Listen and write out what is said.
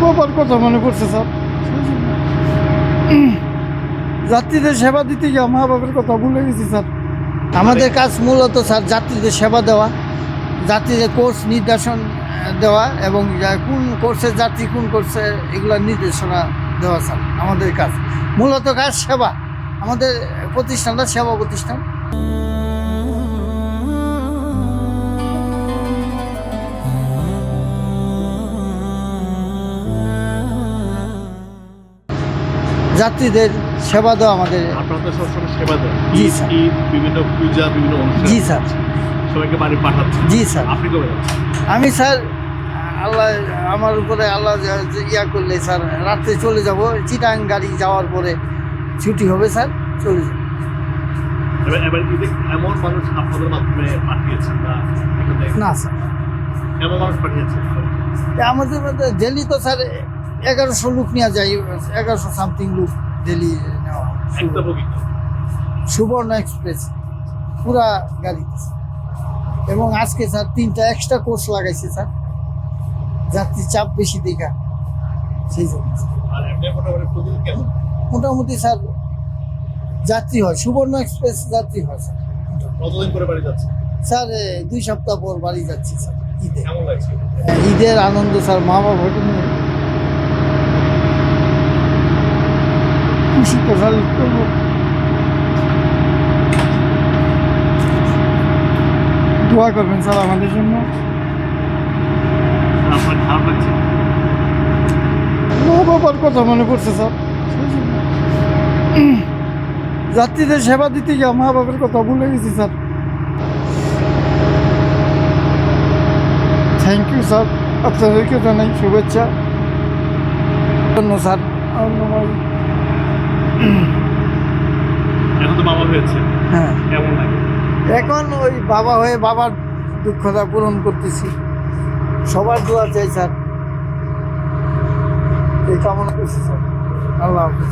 বাবার কথা মনে পড়ছে স্যার। যাত্রীদের সেবা দিতে গিয়ে মা বাবার কথা ভুলে গেছি স্যার। আমাদের কাজ মূলত স্যার যাত্রীদের সেবা দেওয়া, যাত্রীদের কোর্স নির্দেশন দেওয়া এবং কোন কোর্সের যাত্রী কোন কোর্সে এগুলোর নির্দেশনা দেওয়া স্যার আমাদের কাজ। মূলত কাজ সেবা, আমাদের প্রতিষ্ঠানটা সেবা প্রতিষ্ঠান। যাত্রীদের সেবা দেওয়া আমাদের। আপনারা তো সবসময় সেবা দেন। জি স্যার। ঈদ, বিভিন্ন পূজা, বিভিন্ন অনুষ্ঠান। জি স্যার। সবাইকে বাড়ি পাঠাচ্ছেন। জি স্যার। আপনি কবে যাচ্ছেন? আমি স্যার আল্লাহ আমার উপরে আল্লাহ ইয়া করলে স্যার রাত্রে চলে যাব। চিটাং গাড়ি যাওয়ার পরে ছুটি হবে স্যার, চলে যাব। এবার ঈদে এমন মানুষ আপনাদের মাধ্যমে পাঠিয়েছেন না এখানে? না স্যার, এমন মানুষ পাঠিয়েছেন আমাদের মধ্যে ডেলি তো স্যার 1100 লোক নেওয়া যায়, 1100 সামথিং লোক ডেলি নেওয়া হয়। একটা বগি সুবর্ণ এক্সপ্রেস পুরা গাড়িতে। এবং আজকে স্যার 3টা এক্সট্রা কোর্স লাগাইছে স্যার, যাত্রী চাপ বেশি দেখা, সেই জন্য। আর এমনি মোটামুটি প্রতিদিন কেমন? মোটামুটি স্যার যাত্রী হয়, সুবর্ণ এক্সপ্রেস যাত্রী হয় স্যার। কতদিন করে বাড়ি যাচ্ছে? স্যার 2 সপ্তাহ পর বাড়ি যাচ্ছি স্যার ঈদে। কেমন লাগছে? ঈদের আনন্দ স্যার, মা বাবাকে নিয়ে খুশি তো স্যার, ঈদ করবো। দোয়া করবেন স্যার আমাদের জন্য। আপনার খারাপ লাগছে? মা বাবার কথা মনে পড়ছে স্যার। যাত্রীদের সেবা দিতে গিয়ে মা বাবার কথা ভুলে গেছি স্যার। থ্যাংক ইউ স্যার, আপনাদেরকে জানাই শুভেচ্ছা জন্য স্যার। এখন তো বাবা হয়েছে, হ্যাঁ, কেমন লাগে? এখন ওই বাবা হয়ে বাবার দুঃখটা পূরণ করতেছি। সবার দোয়া চাই স্যার, এই কামনা করছি স্যার। আল্লাহ হাফেজ।